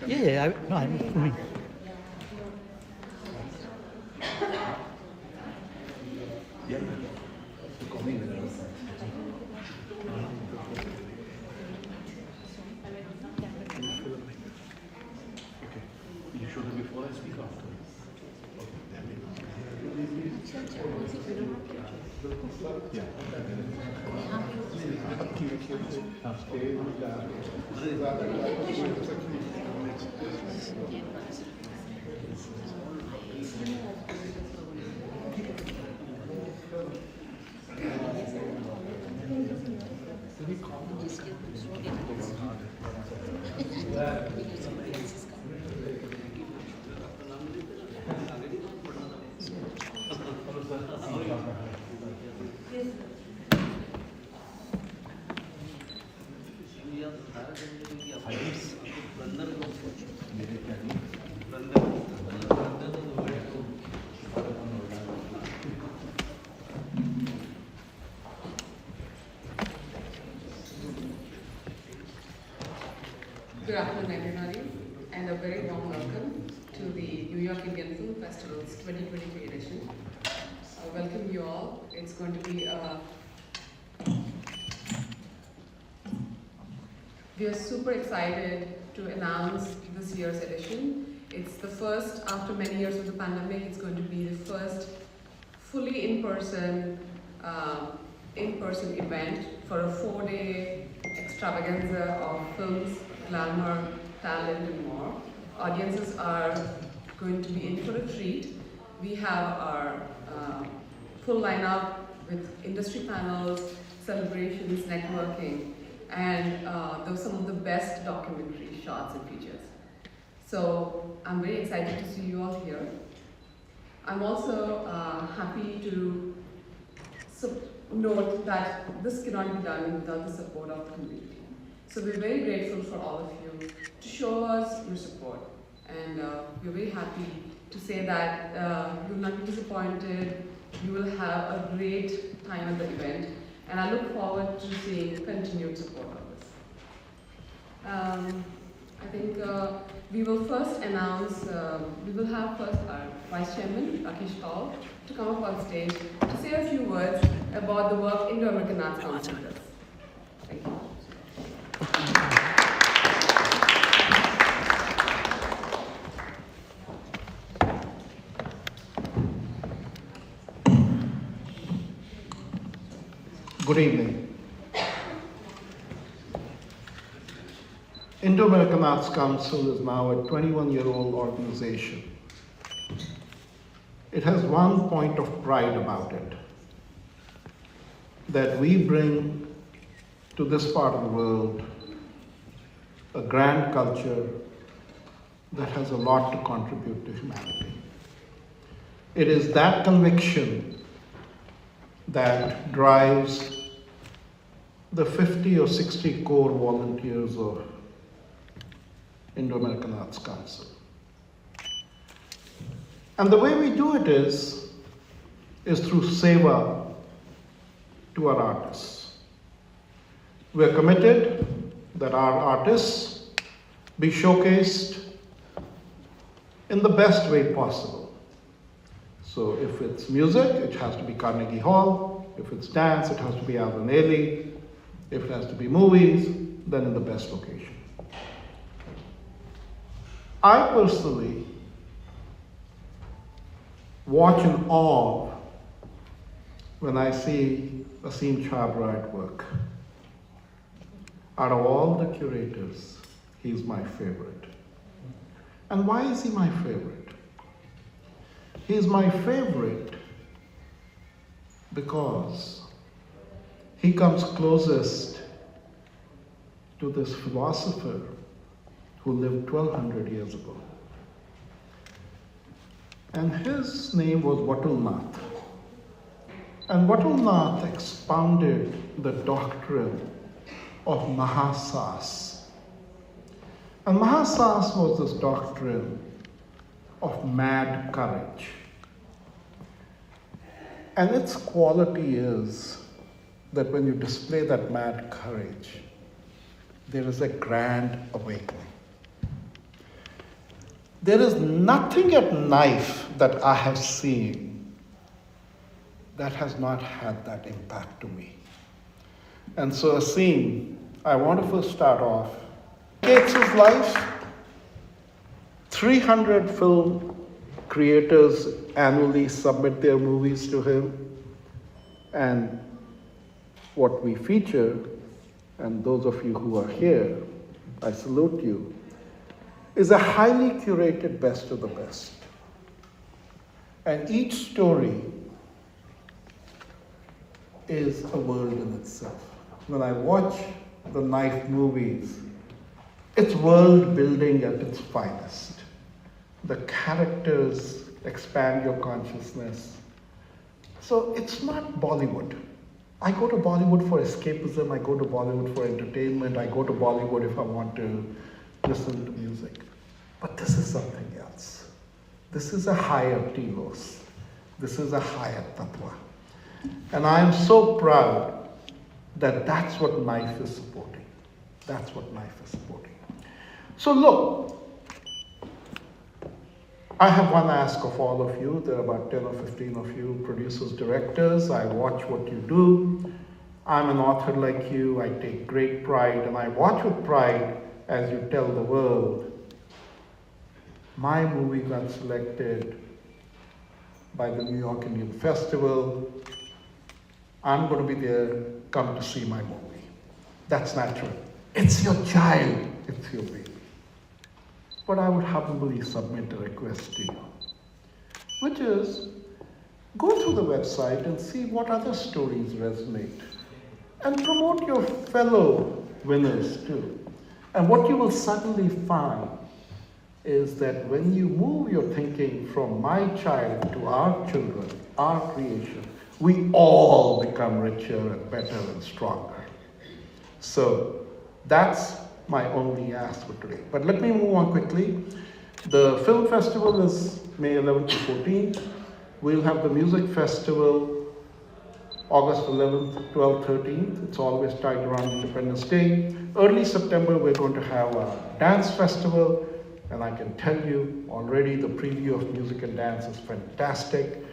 Yeah, no, I'm filming. You should have before I speak after. Good afternoon, everybody, and a very warm welcome to the New York Indian Film Festival's 2023 edition. I welcome you all. It's going to be we are super excited to announce this year's edition. It's the first, after many years of the pandemic, it's going to be the first fully in-person event for a 4-day extravaganza of films, glamour, talent, and more. Audiences are going to be in for a treat. We have our full lineup with industry panels, celebrations, networking, and those are some of the best documentary shots and features. So I'm very excited to see you all here. I'm also happy to note that this cannot be done without the support of the community. So we're very grateful for all of you to show us your support, and we're very happy to say that you will not be disappointed. You will have a great time at the event, and I look forward to seeing continued support of this. I think we will first announce, we will have first our Vice Chairman, Rakesh Kaul, to come up on stage to say a few words about the work Indo-American Arts Council does. Thank you. Good evening. Indo-American Arts Council is now a 21-year-old organization. It has one point of pride about it, that we bring to this part of the world a grand culture that has a lot to contribute to humanity. It is that conviction that drives the 50 or 60 core volunteers of Indo-American Arts Council. And the way we do it is through seva to our artists. We're committed that our artists be showcased in the best way possible. So if it's music, it has to be Carnegie Hall. If it's dance, it has to be Alvin Ailey. If it has to be movies, then in the best location. I personally watch in awe when I see Asim Chhabra at work. Out of all the curators, he's my favorite. And why is he my favorite? He's my favorite because he comes closest to this philosopher who lived 1200 years ago. And his name was Vatulnath. And Vatulnath expounded the doctrine of Mahasas. And Mahasas was this doctrine of mad courage. And its quality is that when you display that mad courage, there is a grand awakening. There is nothing at NYIFF that I have seen that has not had that impact to me. And so a scene, I want to first start off. Gates' life, 300 film creators annually submit their movies to him. And what we feature, and those of you who are here, I salute you, is a highly curated best of the best. And each story is a world in itself. When I watch the NYIFF movies, it's world building at its finest. The characters expand your consciousness. So it's not Bollywood. I go to Bollywood for escapism, I go to Bollywood for entertainment, I go to Bollywood if I want to listen to music. But this is something else. This is a higher telos. This is a higher tattva. And I am so proud that that's what NYIFF is supporting. That's what NYIFF is supporting. So look, I have one ask of all of you. There are about 10 or 15 of you, producers, directors. I watch what you do. I'm an author like you. I take great pride, and I watch with pride as you tell the world, my movie got selected by the New York Indian Festival. I'm going to be there. Come to see my movie. That's natural. It's your child. It's your baby. But I would humbly submit a request to you, which is go through the website and see what other stories resonate and promote your fellow winners too. And what you will suddenly find is that when you move your thinking from my child to our children, our creation, we all become richer and better and stronger. So that's my only ask for today. But let me move on quickly. The film festival is May 11th to 14th. We'll have the music festival August 11th, 12th, 13th. It's always tied around Independence Day. Early September, we're going to have a dance festival. And I can tell you already the preview of music and dance is fantastic.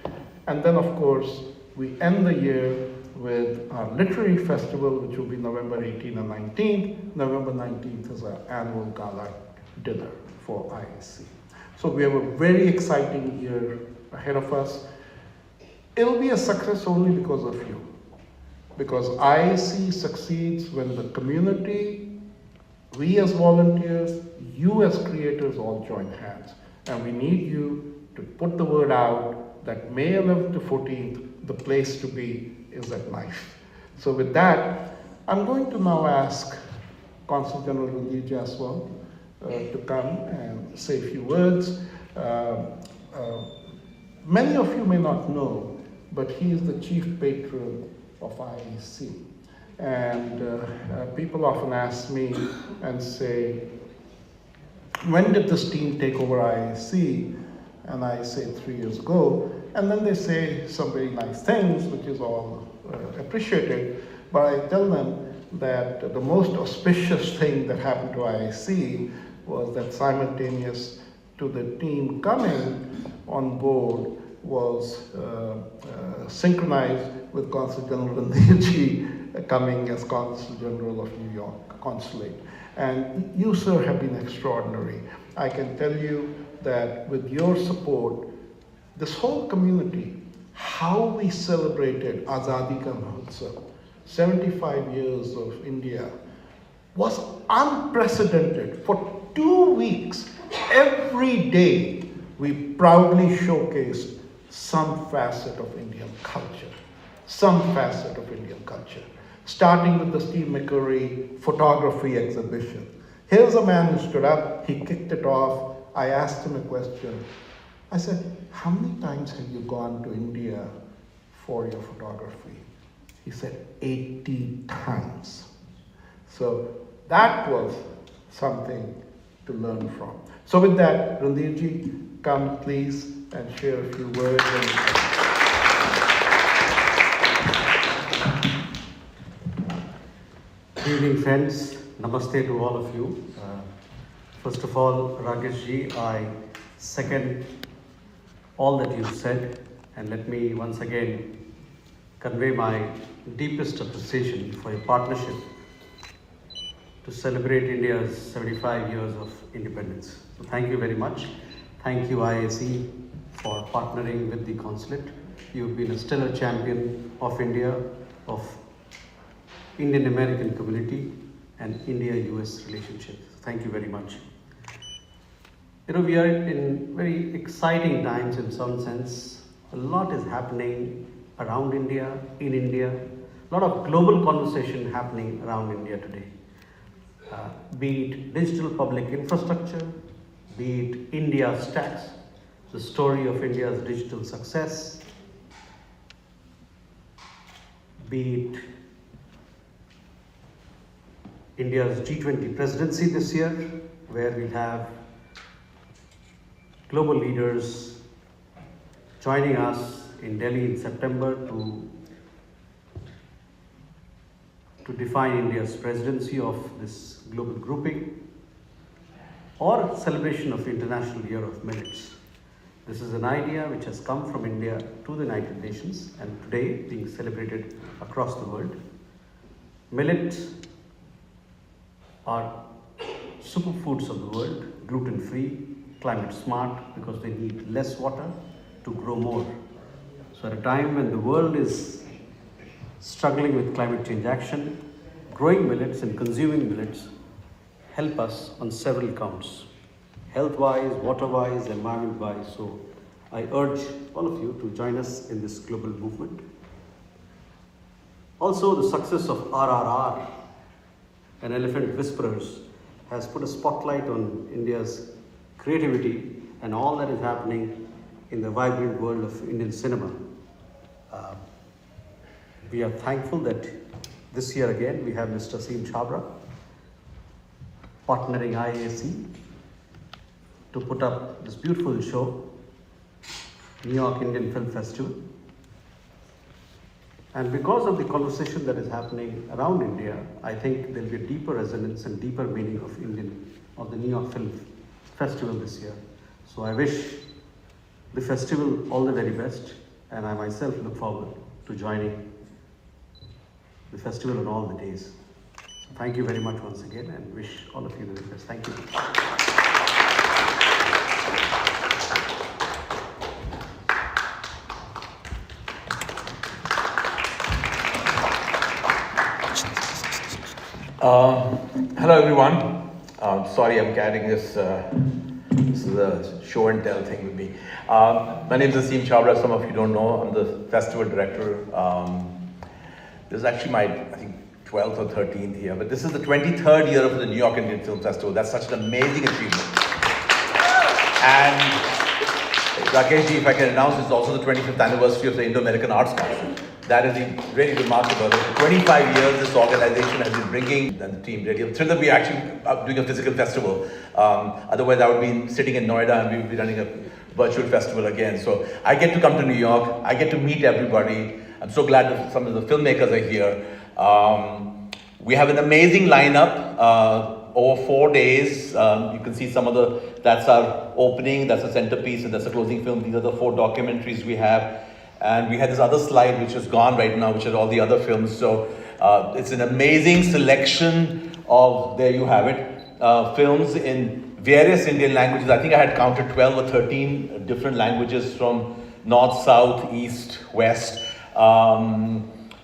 And then, of course, we end the year with our literary festival, which will be November 18th and 19th. November 19th is our annual gala dinner for IAC. So we have a very exciting year ahead of us. It'll be a success only because of you. Because IAC succeeds when the community, we as volunteers, you as creators all join hands. And we need you to put the word out that May 11th to 14th, the place to be is at NYIFF. So with that, I'm going to now ask Consul General Ranjit Jaiswal to come and say a few words. Many of you may not know, but he is the chief patron of IAC. And people often ask me and say, when did this team take over IAC? And I say 3 years ago. And then they say some very nice things, which is all appreciated. But I tell them that the most auspicious thing that happened to IAC was that simultaneous to the team coming on board was synchronized with Consul General Randirji coming as Consul General of New York Consulate. And you, sir, have been extraordinary. I can tell you that with your support, this whole community, how we celebrated Azadi Ka Mahotsav, 75 years of India, was unprecedented. For 2 weeks, every day, we proudly showcased some facet of Indian culture, starting with the Steve McCurry photography exhibition. Here's a man who stood up, he kicked it off. I asked him a question. I said, how many times have you gone to India for your photography? He said, 80 times. So that was something to learn from. So with that, Randirji, come please and share a few words. Good evening, friends. Namaste to all of you. First of all, Rakesh ji, I second all that you've said, and let me once again convey my deepest appreciation for your partnership to celebrate India's 75 years of independence. So thank you very much. Thank you IAC for partnering with the Consulate. You've been a stellar champion of India, of Indian American community and India-US relationship. Thank you very much. You know, we are in very exciting times in some sense. A lot is happening around India, in India. A lot of global conversation happening around India today. Be it digital public infrastructure, be it India Stacks, the story of India's digital success, be it India's G20 presidency this year, where we'll have global leaders joining us in Delhi in September to define India's presidency of this global grouping, or celebration of International Year of Millets. This is an idea which has come from India to the United Nations and today being celebrated across the world. Millets are superfoods of the world, gluten-free, climate smart, because they need less water to grow more. So at a time when the world is struggling with climate change action, growing millets and consuming millets help us on several counts, health-wise, water-wise, environment-wise. So I urge all of you to join us in this global movement. Also, the success of RRR and Elephant Whisperers has put a spotlight on India's creativity and all that is happening in the vibrant world of Indian cinema. We are thankful that this year again we have Mr. Seem Chabra partnering IAC to put up this beautiful show, New York Indian Film Festival. And because of the conversation that is happening around India, I think there will be a deeper resonance and deeper meaning of the New York Film Festival this year. So I wish the festival all the very best, and I myself look forward to joining the festival on all the days. So thank you very much once again, and wish all of you the very best. Thank you. Hello everyone. Sorry I'm carrying this. This is a show and tell thing with me. My name is Seem Chabra. Some of you don't know. I'm the festival director. This is actually my, I think, 12th or 13th here, but this is the 23rd year of the New York Indian Film Festival. That's such an amazing achievement. And Rakesh ji, if I can announce, it's also the 25th anniversary of the Indo-American Arts Council. That is really remarkable. 25 years this organization has been bringing, and the team really, I'm thrilled that we're actually doing a physical festival. Otherwise I would be sitting in Noida and we would be running a virtual festival again. So I get to come to New York, I get to meet everybody. I'm so glad that some of the filmmakers are here. We have an amazing lineup over 4 days. You can see some of that's our opening, that's the centerpiece, and that's the closing film. These are the 4 documentaries we have. And we had this other slide which is gone right now, which are all the other films. So it's an amazing selection of, there you have it, films in various Indian languages. I think I had counted 12 or 13 different languages from north, south, east, west.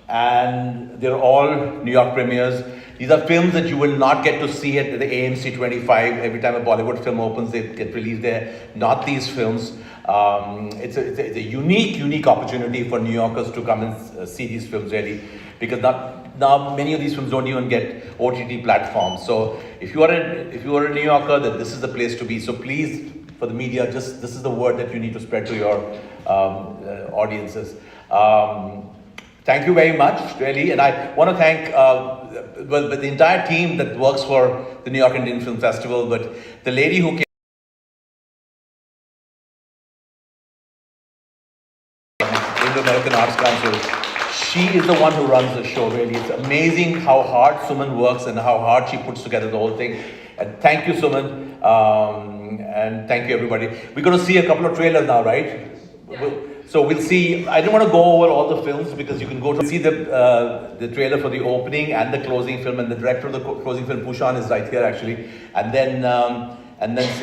And they're all New York premieres. These are films that you will not get to see at the AMC 25. Every time a Bollywood film opens, they get released there. Not these films. It's a unique opportunity for New Yorkers to come and see these films really, because now many of these films don't even get OTT platforms. So if you are a New Yorker, then this is the place to be. So please, for the media, this is the word that you need to spread to your audiences. Thank you very much, really, and I want to thank the entire team that works for the New York Indian Film Festival, but the lady who came, Indo-American Arts Council, she is the one who runs the show, really. It's amazing how hard Suman works and how hard she puts together the whole thing. And thank you, Suman. And thank you, everybody. We're going to see a couple of trailers now, right? Yeah. So we'll see. I don't want to go over all the films because you can go to see the trailer for the opening and the closing film, and the director of the closing film, Pushan, is right here actually. And then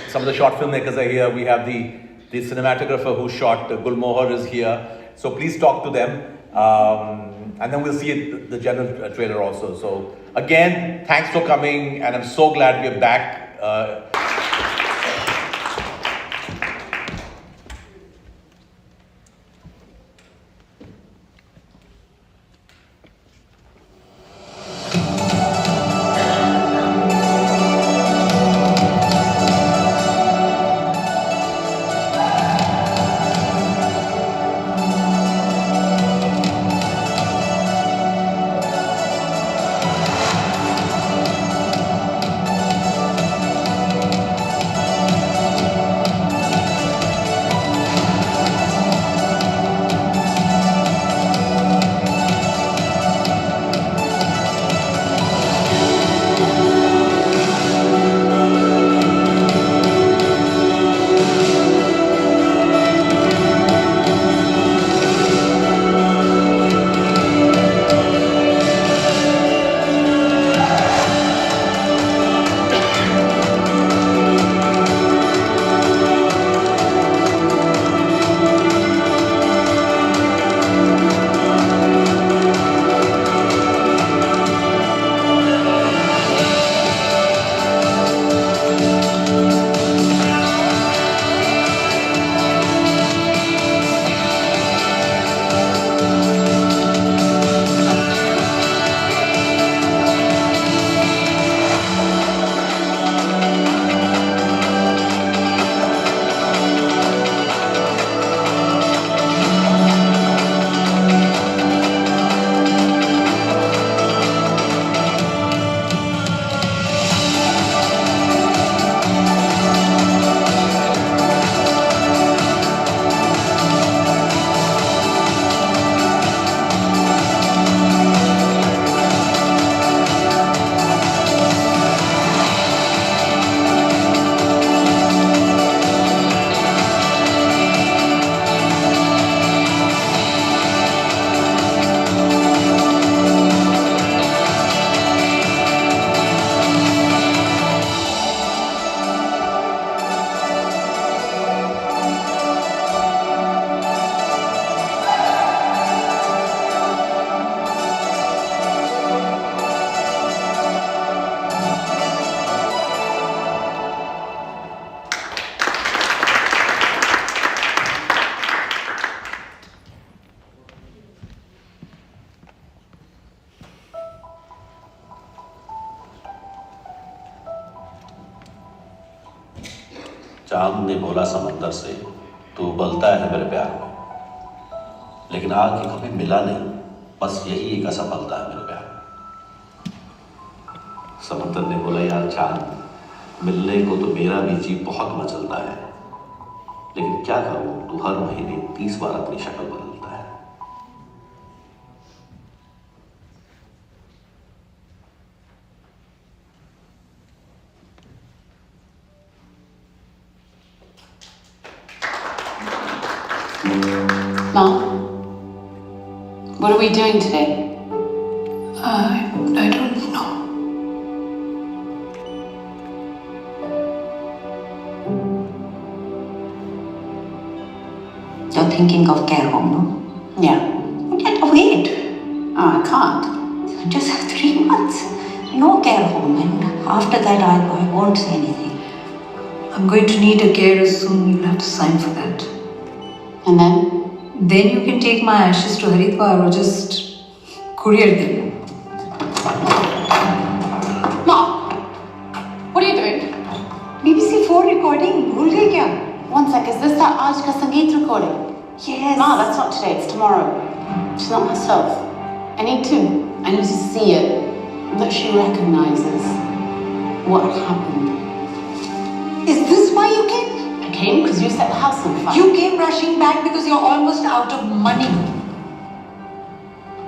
some of the short filmmakers are here. We have the cinematographer who shot Gulmohar is here. So please talk to them. And then we'll see the general trailer also. So again, thanks for coming, and I'm so glad we're back. चांद ने बोला समंदर से, तू उबलता है मेरे प्यार में, लेकिन आके कभी मिला नहीं, बस यही एक असफलता है मेरे प्यार में। समंदर ने बोला यार चांद, मिलने को तो मेरा भी जी बहुत मचलता है, लेकिन क्या करूं, तू हर महीने 30 बार अपनी शक्ल बदलता है। Mom, what are we doing today? I don't know. You're thinking of care home, no? Yeah. Wait. Oh, I can't. Just 3 months. No care home, and after that I won't say anything. I'm going to need a carer soon. You'll have to sign for that. And then? Then you can take my ashes to Haridwar or just courier them. Mom! What are you doing? BBC 4 recording. Bhul gaye kya? One sec, is this that Aaj Ka Sangeet recording? Yes. No, that's not today, it's tomorrow. She's not herself. I need to see it. That she recognizes what happened. Is this why you came? I came because you set the house on fire. You came rushing back because you're almost out of money.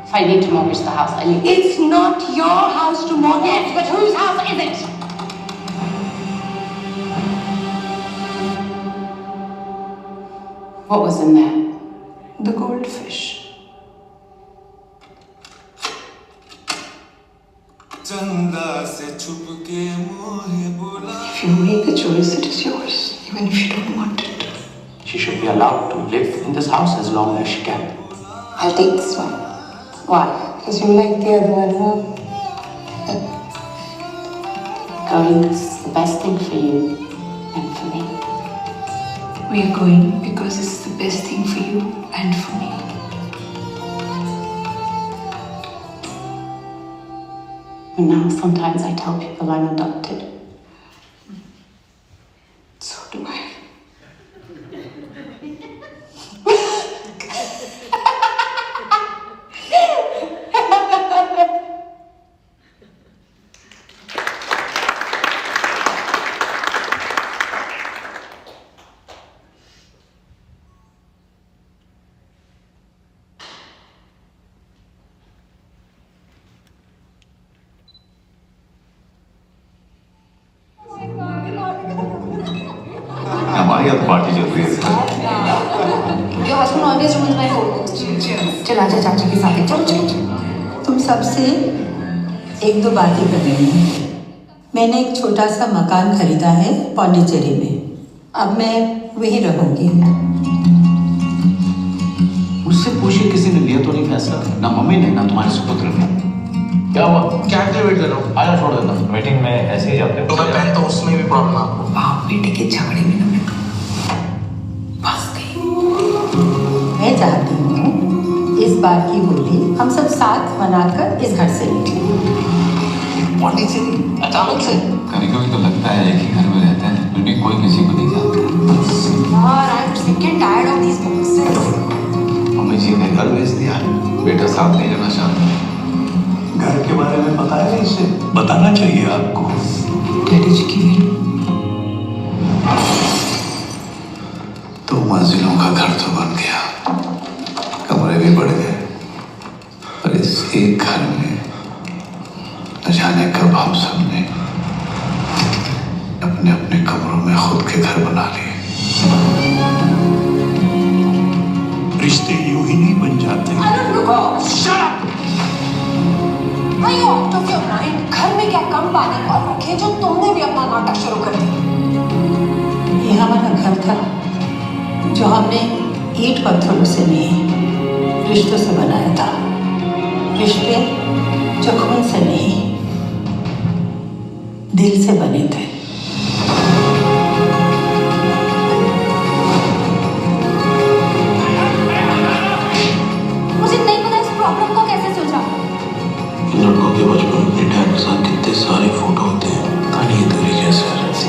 If I need to mortgage the house, I leave. It's not your house to mortgage. Yes, but whose house is it? What was in there? The goldfish. If you make the choice, it is yours, even if you don't want it. She should be allowed to live in this house as long as she can. I'll take this one. Why? Because you like the other one more. Going is the best thing for you and for me. We are going because it's the best thing for you and for me. And now sometimes I tell people I'm adopted. So do I. हमारी अब party चल रही है Your husband always ruins my photos. चल आजा चाची के साथ चल चल। तुम सबसे एक दो बातें करनी है। मैंने एक छोटा सा मकान खरीदा है पौंडीचेरी में। अब मैं वहीं रहूंगी। मुझसे पूछिए किसी ने लिया तो नहीं फैसला, ना मम्मी ने ना तुम्हारे सुपुत्र ने। क्या हुआ? क्या के लिए वेट कर रहा हूँ? आया छोड़ देता हूँ। मीटिंग में ऐसे ही जाते हो? तो मैं पहनता हूँ, उसमें भी प्रॉब्लम आपको। बाप बेटे के झगड़े में ना मैं फंस गई। मैं चाहती हूँ इस बार की होली हम सब साथ मनाकर इस घर से निकलें। पौंडीचेरी अचानक से? कभी कभी तो लगता है एक ही घर में रहते हैं, फिर भी कोई किसी को नहीं जानता। यार, I'm sick and tired of these boxes. Mummy जी ने घर भेज दिया, बेटा साथ नहीं रहना चाहता। घर के बारे में पता है इसे? बताना चाहिए आपको। डैडी जी की will. दो मंजिलों का घर तो बन गया, कमरे भी बढ़ गए, पर इस एक घर में न जाने कब हम सब ने अपने अपने कमरों में खुद के घर बना लिए। रिश्ते यूं ही नहीं बन जाते। Shut up! Are you out of your mind? घर में क्या कम पानी और रखे जो तुमने भी अपना नाटक शुरू कर दिया। ये हमारा घर था जो हमने ईंट पत्थरों से नहीं रिश्तों से बनाया था। रिश्ते जो खून से नहीं दिल से बने थे। मुझे नहीं पता इस प्रॉब्लम को कैसे सुलझा। लड़कों के बचपन में डैड के साथ कितने सारे फोटो होते हैं, पता नहीं ये दूरी कैसे आ रही थी।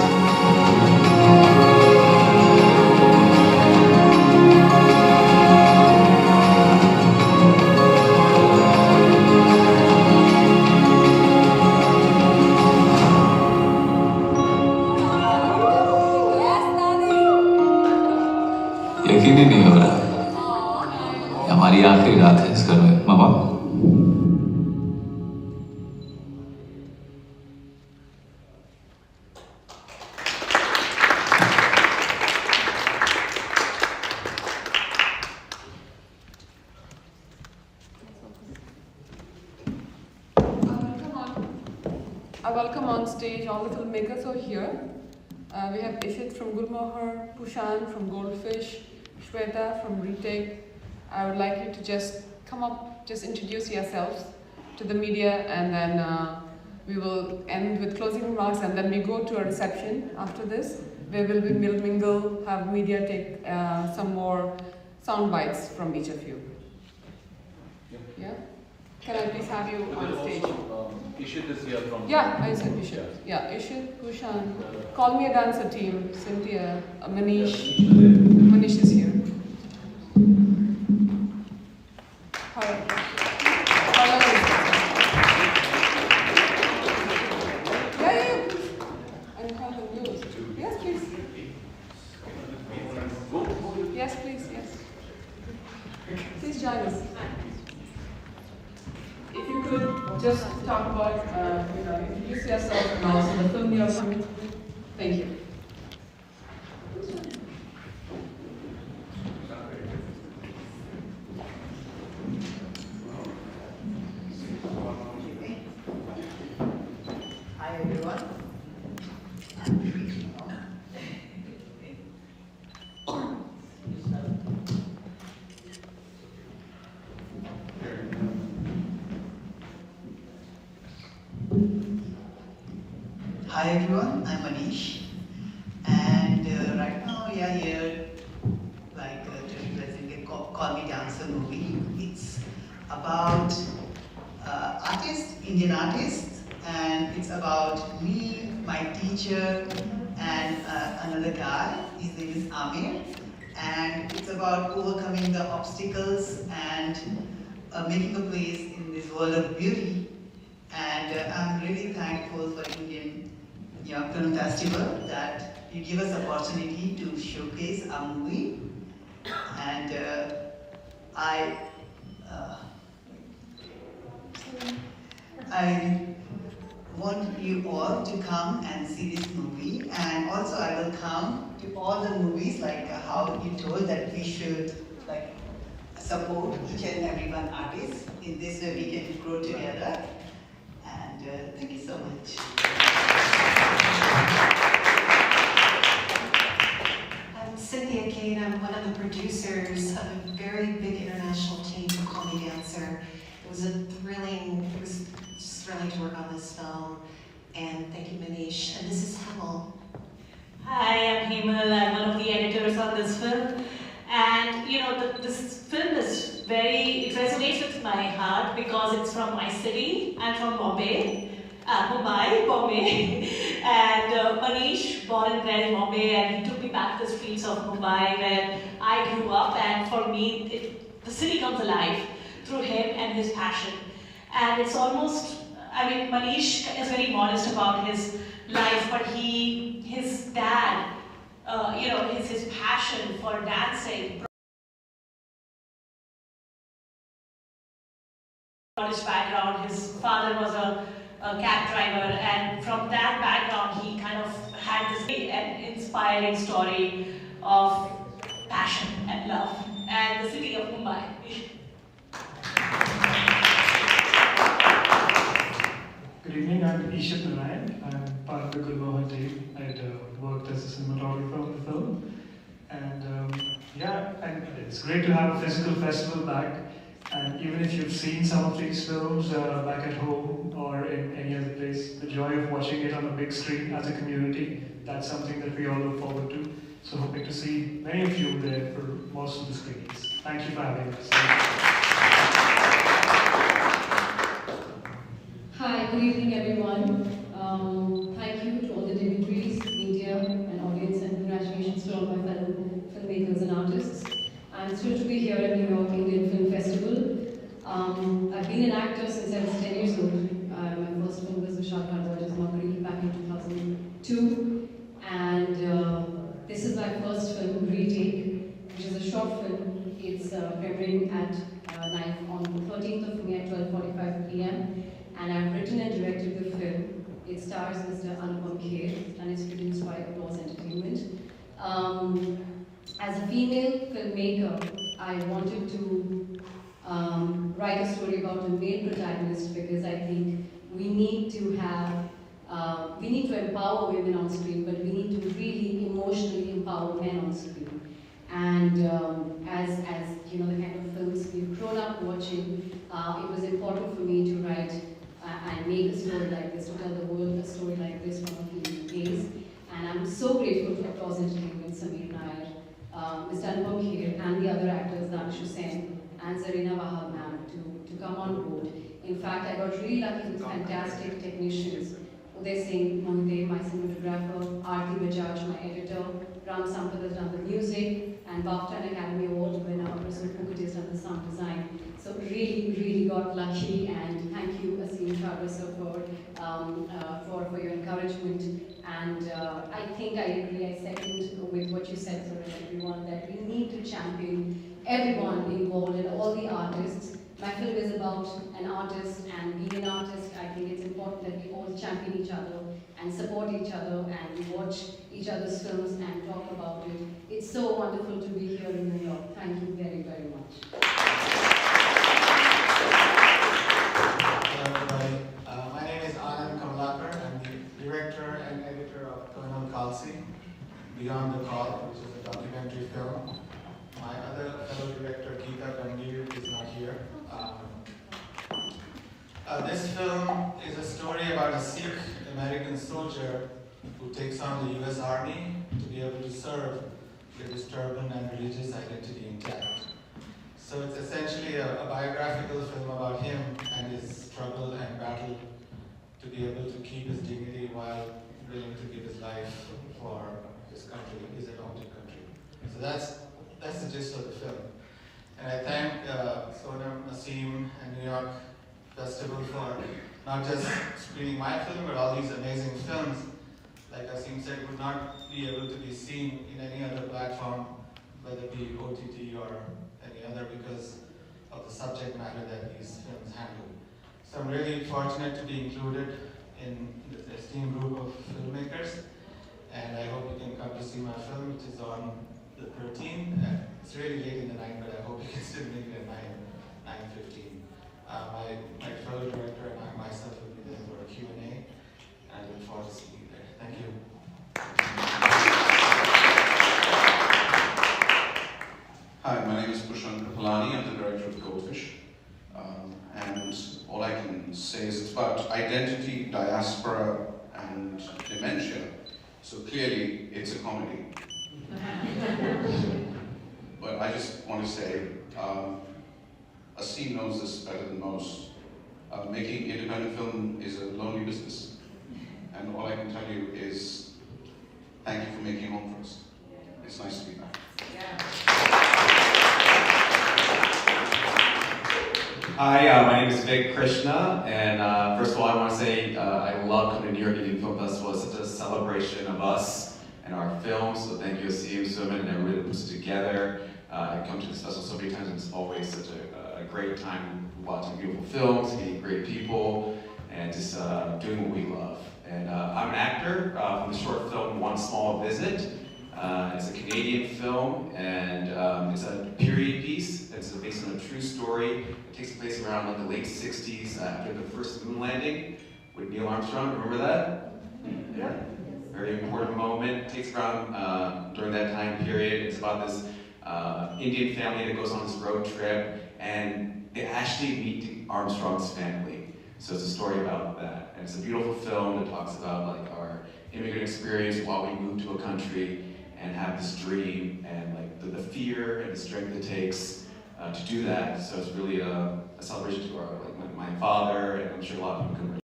यकीन ही नहीं हो रहा हमारी आखिरी रात है इस घर में। मामा I welcome on stage all the filmmakers who are here. We have Ishit from Gulmohar, Pushan from Goldfish, Shweta from Retake. I would like you to just come up, just introduce yourselves to the media, and then we will end with closing remarks, and then we go to a reception after this, where we'll be mingle, have media take some more sound bites from each of you. Yeah? Can I please have you on stage? Ishit is here from... Yeah, I said Ishit. Yeah, Ishit, Bhushan. Call me a dancer team. Cynthia, Manish. Manish is here. Yeah. And call the news. Yes, please. Yes, please, yes. Please join us. If you could just talk about, introduce yourself and also the film you're coming. Thank you. everyone. Hi everyone, I'm Manish, and right now we are here to represent a Call Me Dancer movie. It's about Indian artists, and it's about me, my teacher, and another guy. His name is Amir, and it's about overcoming the obstacles and making a place in this world of beauty. And I'm really thankful for Indian Film Festival that you give us opportunity to showcase our movie. And I want you all to come and see this movie, and also I will come to all the movies, like how you told that we should support each and every one artist. In this way we can grow together. And thank you so much. I'm Cynthia Kane. I'm one of the producers of a very big international team from Call Me Dancer. It was just thrilling to work on this film. And thank you, Manish. And this is Hemal. Hi, I'm Hemal. I'm one of the editors on this film. And this film is it resonates with my heart because it's from my city. I'm from Mumbai. And Manish, born and bred in Mumbai, and he took me back to the streets of Mumbai where I grew up. And for me, the city comes alive through him and his passion. And it's almost, Manish is very modest about his life, but his dad, his passion for dancing, his background. His father was a cab driver, and from that background he kind of had this big and inspiring story of passion and love and the city of Mumbai. Good evening, I'm Ishit Narayan. I'm part of the Gulmohan team. I worked as a cinematographer on the film. And it's great to have a physical festival back. And even if you've seen some of these films back at home or in any other place, the joy of watching it on a big screen as a community, that's something that we all look forward to. So hoping to see many of you there for most of the screenings. Thank you for having us. Hi, good evening everyone. Thank you to all the dignitaries, media and audience, and congratulations to all my fellow filmmakers and artists. I'm thrilled to be here at New York Indian Film Festival. I've been an actor since I was 10 years old. My first film was Vishal Bharadwaj's Makari back in 2002. And this is my first film, Retake, which is a short film. It's premiering at NYIFF on the 13th of May at 12:45 p.m. And I've written and directed the film. It stars Mr. Anupam Kher and it's produced by Applause Entertainment. As a female filmmaker, I wanted to write a story about a male protagonist because I think we need to empower women on screen, but we need to really emotionally empower men on screen. And as the kind of films we've grown up watching, it was important for me to write and make a story like this, to tell the world a story like this from a female gaze. And I'm so grateful to Applause Entertainment, Sameer Nair, Mr. Anupam Kher, and the other actors, Danish Hussain and Zarina Wahab ma'am, to come on board. In fact, I got really lucky with fantastic technicians. Uday Singh Mohite, my cinematographer, Aarti Bajaj, my editor, Ram Sampad has done the music, and BAFTA and Academy Award winner, Rasul Pukut has done the sound design. So really got lucky, and thank you, Asim Chhabra sir, for your encouragement. And I think I agree, I second with what you said, sir, and everyone, that we need to champion everyone involved and all the artists. My film is about an artist, and being an artist, I think it's important that we all champion each other and support each other, and we watch each other's films and talk about it. It's so wonderful to be here in New York. Thank you very much. Hello everybody. My name is Anand Kamalakar. I'm the This film is a story about a Sikh American soldier who takes on the US Army to be able to serve with his turban and religious identity intact. So it's essentially a biographical film about him and his struggle and battle to be able to keep his dignity while willing to give his life for his country, his adopted country. So that's the gist of the film. And I thank Sonam, Asim, and New York Festival for not just screening my film, but all these amazing films. Like Asim said, would not be able to be seen in any other platform, whether it be OTT or any other, because of the subject matter that these films handle. So I'm really fortunate to be included in this esteemed group of filmmakers, and I hope you can come to see my film, which is on the 13th. It's really late in the night, but I hope you can still make it at 9:15. My fellow director and I myself will be there for a Q&A, and I look forward to seeing you there. Thank you. Hi, my name is Prashant Kripalani. I'm the director of Goldfish. And all I can say is it's about identity, diaspora, and dementia. So clearly, it's a comedy. But I just want to say, Asim knows this better than most. Making independent film is a lonely business. And all I can tell you is, thank you for making home for us. It's nice to be back. Hi, my name is Vic Krishna, and first of all, I want to say I love coming to New York Indian Film Festival. It's such a celebration of us and our films, so thank you, Asim, Suman, and everybody that puts it together. I've come to this festival so many times, and it's always such a great time watching beautiful films, meeting great people, and just doing what we love. And I'm an actor from the short film One Small Visit. It's a Canadian film, and it's a period piece. It's based on a true story. It takes place around like the late 60s after the first moon landing with Neil Armstrong. Remember that? Yeah. Very important moment. It takes around during that time period. It's about this Indian family that goes on this road trip, and they actually meet Armstrong's family. So it's a story about that. And it's a beautiful film that talks about like our immigrant experience while we move to a country and have this dream, and like the fear and the strength it takes to do that. So it's really a celebration to our, like my father, and I'm sure a lot of people can relate.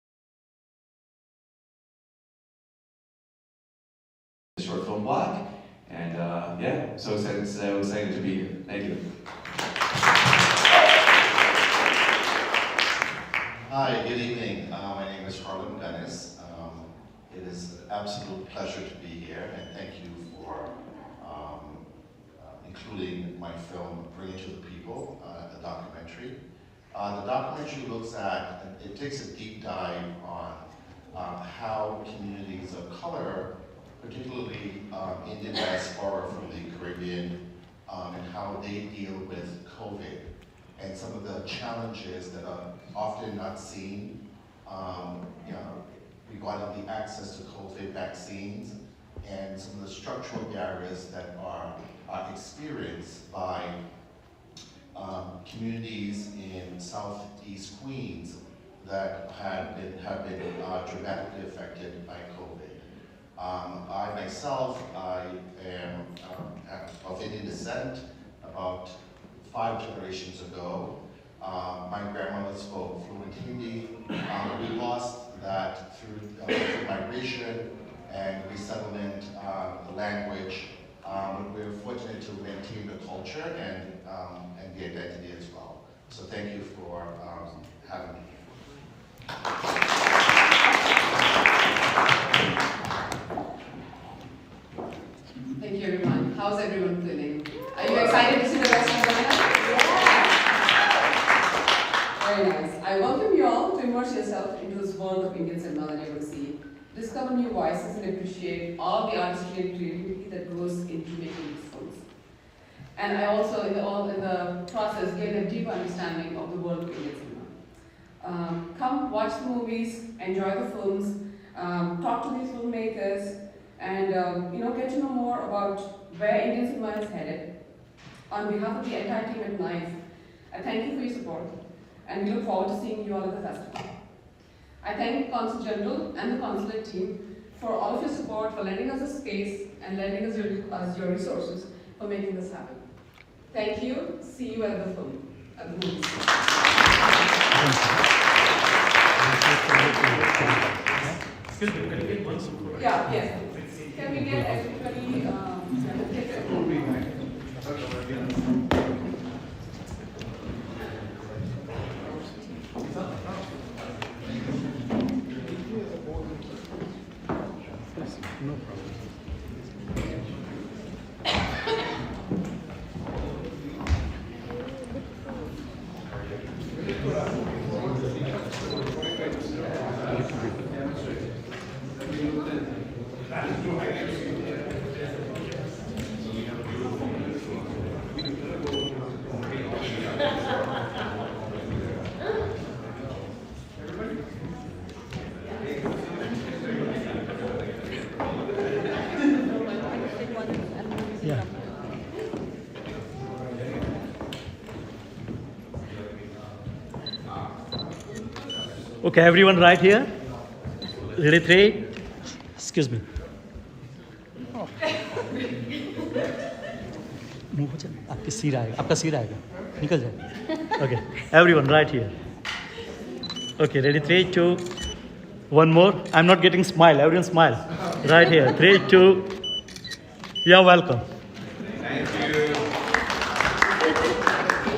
The short film block, and yeah, so excited to be here. Thank you. Hi, good evening. My name is Harlan Dennis. It is an absolute pleasure to be here, and thank you for including my film, Bring It to the People, a documentary. The documentary looks at, it takes a deep dive on how communities of color, particularly Indian diaspora from the Caribbean, and how they deal with COVID and some of the challenges that are often not seen. Regarding the access to COVID vaccines and some of the structural barriers that are experienced by communities in Southeast Queens that have been dramatically affected by COVID. I myself, I am of Indian descent. About 5 generations ago, my grandmother spoke fluent Hindi. We lost that through migration and resettlement, the language, but we're fortunate to maintain the culture and the identity as well. So thank you for having me here. Thank you, everyone. How's everyone feeling? Are you excited to see the rest of the lineup? Very nice. I welcome you all to immerse yourself into this world of Indian cinema that you will see. Discover new voices and appreciate all the artistry and creativity that goes into making these films. And I also, in the process, gained a deep understanding of the world of Indian cinema. Come watch the movies, enjoy the films, talk to these filmmakers, and get to know more about where Indian cinema is headed. On behalf of the entire team at NYIFF, I thank you for your support, and we look forward to seeing you all at the festival. I thank Consul General and the Consulate team for all of your support, for lending us a space and lending us your resources for making this happen. Thank you. See you at the film, at the movies. Excuse me, can you get one support? Yeah, yes. Can we get everybody? No problem. Yeah. Okay, everyone right here? Ready, three? Excuse me. मुंह हो जाए आपके सिर आएगा आपका सिर आएगा निकल जाए okay everyone right here okay ready 3 2 1 more I'm not getting smile everyone smile right here 3 2 you're welcome Thank you.